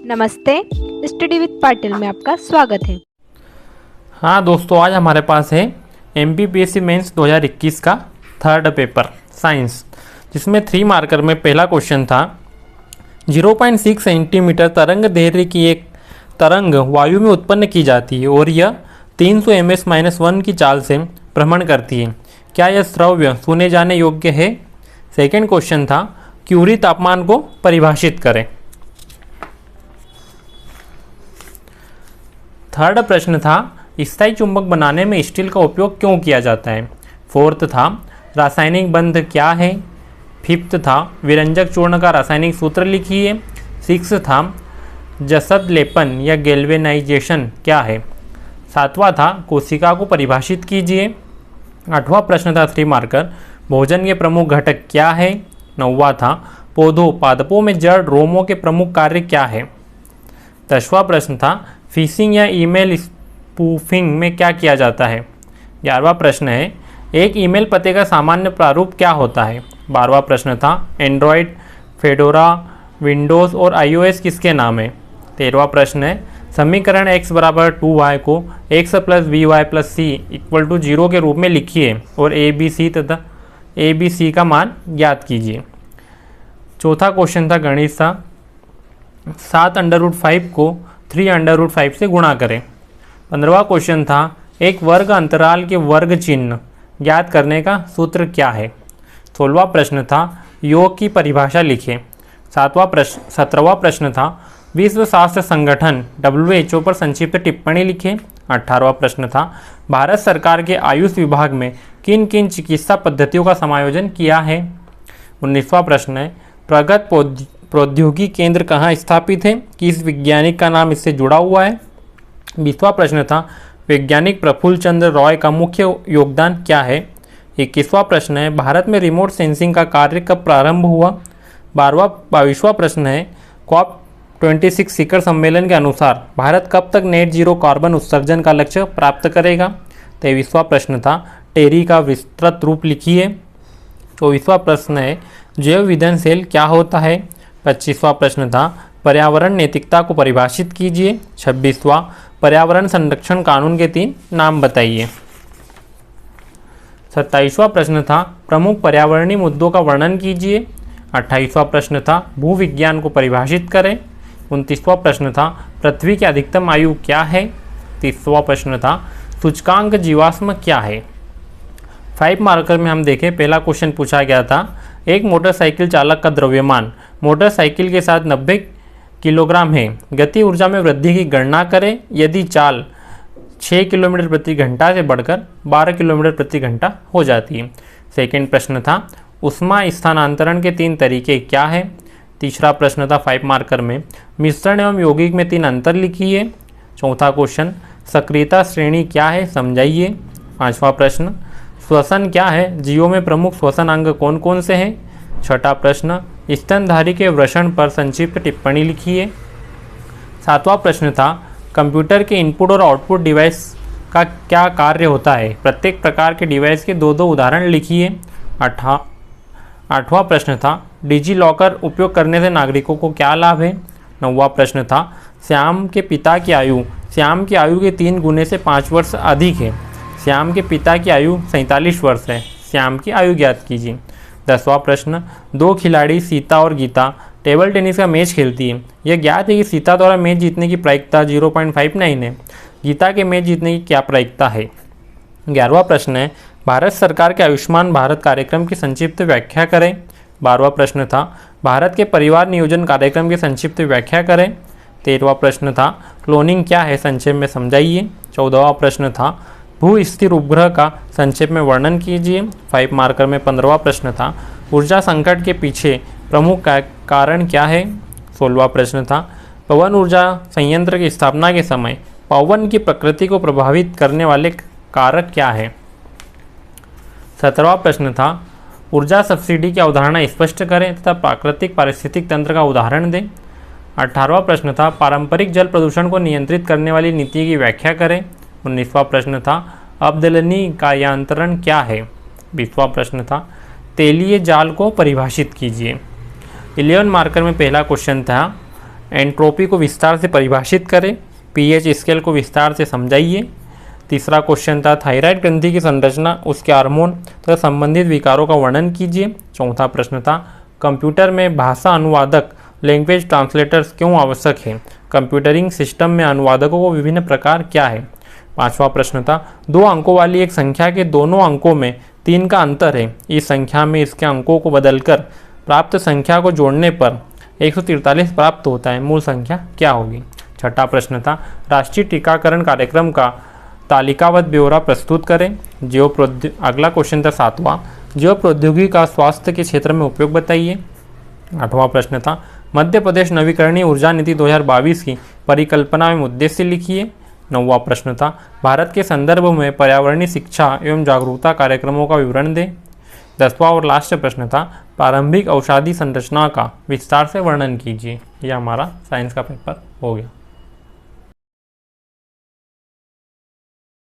नमस्ते, study with Patil में आपका स्वागत है। हाँ दोस्तों, आज हमारे पास है MPPSC मेंस 2021 का थर्ड पेपर साइंस, जिसमें 3 मार्कर में पहला क्वेश्चन था 0.6 सेंटीमीटर तरंग दैर्घ्य की एक तरंग वायु में उत्पन्न की जाती है और यह 300 ms-1 की चाल से भ्रमण करती है। क्या यह श्रव्य सुने जाने योग्य है? सेकेंड क्वेश्चन था क्यूरी तापमान को परिभाषित करें। थर्ड प्रश्न था स्थायी चुंबक बनाने में स्टील का उपयोग क्यों किया जाता है। फोर्थ था रासायनिक बंध क्या है। फिफ्थ था विरंजक चूर्ण का रासायनिक सूत्र लिखिए। सिक्स था जसद लेपन या गैल्वेनाइजेशन क्या है। सातवां था कोशिका को परिभाषित कीजिए। आठवां प्रश्न था 3 मार्कर भोजन के प्रमुख घटक क्या है। नौवां था पौधों पादपों में जड़ रोमों के प्रमुख कार्य क्या है। 10वां प्रश्न था फिशिंग या ईमेल स्पूफिंग में क्या किया जाता है। 11वां प्रश्न है एक ईमेल पते का सामान्य प्रारूप क्या होता है। 12वां प्रश्न था एंड्रॉयड, फेडोरा, विंडोज़ और iOS किसके नाम है। 13वां प्रश्न है समीकरण x बराबर 2y को x + by + c = 0 के रूप में लिखिए और ABC तथा ABC का मान ज्ञात कीजिए। चौथा क्वेश्चन था गणित था 7√5 को 3√5 से गुणा करें। 15वां क्वेश्चन था एक वर्ग अंतराल के वर्ग चिन्ह ज्ञात करने का सूत्र क्या है। 16वां प्रश्न था योग की परिभाषा लिखें। 17वां प्रश्न था विश्व स्वास्थ्य संगठन WHO पर संक्षिप्त टिप्पणी लिखें। 18वां प्रश्न था भारत सरकार के आयुष विभाग में किन किन चिकित्सा पद्धतियों का समायोजन किया है। 19वां प्रश्न है प्रगत प्रौद्योगिकी केंद्र कहाँ स्थापित है, किस वैज्ञानिक का नाम इससे जुड़ा हुआ है। 20वां प्रश्न था वैज्ञानिक प्रफुल्ल चंद्र रॉय का मुख्य योगदान क्या है। 21वां प्रश्न है भारत में रिमोट सेंसिंग का कार्य कब प्रारंभ हुआ। 22वां प्रश्न है COP26 शिखर सम्मेलन के अनुसार भारत कब तक नेट जीरो कार्बन उत्सर्जन का लक्ष्य प्राप्त करेगा। 23वां प्रश्न था टेरी का विस्तृत रूप लिखिए। 24वां प्रश्न है जैव ईंधन सेल क्या होता है। 25वां प्रश्न था पर्यावरण नैतिकता को परिभाषित कीजिए। 26वां पर्यावरण संरक्षण कानून के 3 नाम बताइए। 27वां प्रश्न था प्रमुख पर्यावरणीय मुद्दों का वर्णन कीजिए। 28वां प्रश्न था भूविज्ञान को परिभाषित करें। 29वां प्रश्न था पृथ्वी की अधिकतम आयु क्या है। 30वां प्रश्न था सूचकांक जीवाश्म क्या है। 5 मार्कर में हम देखें पहला क्वेश्चन पूछा गया था एक मोटरसाइकिल चालक का द्रव्यमान मोटरसाइकिल के साथ 90 किलोग्राम है, गति ऊर्जा में वृद्धि की गणना करें यदि चाल 6 किलोमीटर प्रति घंटा से बढ़कर 12 किलोमीटर प्रति घंटा हो जाती है। सेकेंड प्रश्न था उष्मा स्थानांतरण के 3 तरीके क्या है। तीसरा प्रश्न था 5 मार्कर में मिश्रण एवं यौगिक में 3 अंतर लिखिए। चौथा क्वेश्चन सक्रियता श्रेणी क्या है समझाइए। 5वां प्रश्न श्वसन क्या है, जीवों में प्रमुख श्वसन अंग कौन कौन से हैं। 6ठा प्रश्न स्तनधारी के वृषण पर संक्षिप्त टिप्पणी लिखिए। 7वां प्रश्न था कंप्यूटर के इनपुट और आउटपुट डिवाइस का क्या कार्य होता है, प्रत्येक प्रकार के डिवाइस के 2-2 उदाहरण लिखिए। 8वां प्रश्न था डिजी लॉकर उपयोग करने से नागरिकों को क्या लाभ है। 9वां प्रश्न था श्याम के पिता की आयु श्याम की आयु के 3 गुने से 5 वर्ष अधिक है। श्याम के पिता की आयु 47 वर्ष है। श्याम की आयु ज्ञात कीजिए। 10वां प्रश्न 2 खिलाड़ी सीता और गीता टेबल टेनिस का मैच खेलती है। यह ज्ञात है कि सीता द्वारा मैच जीतने की प्रायिकता 0.59 है। गीता के मैच जीतने की क्या प्रायिकता है। 11वां प्रश्न है भारत सरकार के आयुष्मान भारत कार्यक्रम की संक्षिप्त व्याख्या करें। 12वां प्रश्न था भारत के परिवार नियोजन कार्यक्रम की संक्षिप्त व्याख्या करें। 13वां प्रश्न था क्लोनिंग क्या है संक्षेप में समझाइए। 14वां प्रश्न था भू स्थिर उपग्रह का संक्षेप में वर्णन कीजिए। 5 मार्कर में 15वां प्रश्न था ऊर्जा संकट के पीछे प्रमुख कारण क्या है। 16वां प्रश्न था पवन ऊर्जा संयंत्र की स्थापना के समय पवन की प्रकृति को प्रभावित करने वाले कारक क्या है। 17वां प्रश्न था ऊर्जा सब्सिडी की अवधारणा स्पष्ट करें तथा प्राकृतिक पारिस्थितिक तंत्र का उदाहरण दें। 18वां प्रश्न था पारंपरिक जल प्रदूषण को नियंत्रित करने वाली नीति की व्याख्या करें। 19वां प्रश्न था अवदलनी कार्यांतरण क्या है। 20वां प्रश्न था तेलीय जाल को परिभाषित कीजिए। 11 मार्कर में पहला क्वेश्चन था एंट्रोपी को विस्तार से परिभाषित करें, पीएच स्केल को विस्तार से समझाइए। तीसरा क्वेश्चन था थायराइड ग्रंथि की संरचना, उसके हार्मोन तथा संबंधित विकारों का वर्णन कीजिए। चौथा प्रश्न था कंप्यूटर में भाषा अनुवादक लैंग्वेज ट्रांसलेटर्स क्यों आवश्यक है, कंप्यूटरिंग सिस्टम में अनुवादकों को विभिन्न प्रकार क्या है। पांचवा प्रश्न था 2 अंकों वाली एक संख्या के दोनों अंकों में 3 का अंतर है, इस संख्या में इसके अंकों को बदलकर प्राप्त संख्या को जोड़ने पर 143 प्राप्त होता है, मूल संख्या क्या होगी। छठा प्रश्न था राष्ट्रीय टीकाकरण कार्यक्रम का तालिकाबद्ध ब्यौरा प्रस्तुत करें। अगला क्वेश्चन था 7वां जैव प्रौद्योगिकी का स्वास्थ्य के क्षेत्र में उपयोग बताइए। 8वां प्रश्न था मध्य प्रदेश नवीकरणीय ऊर्जा नीति 2022 की परिकल्पना एवं उद्देश्य लिखिए। 9वां प्रश्न था भारत के संदर्भ में पर्यावरणीय शिक्षा एवं जागरूकता कार्यक्रमों का विवरण दें। 10वां और लास्ट प्रश्न था प्रारंभिक औषधि संरचना का विस्तार से वर्णन कीजिए। यह हमारा साइंस का पेपर हो गया।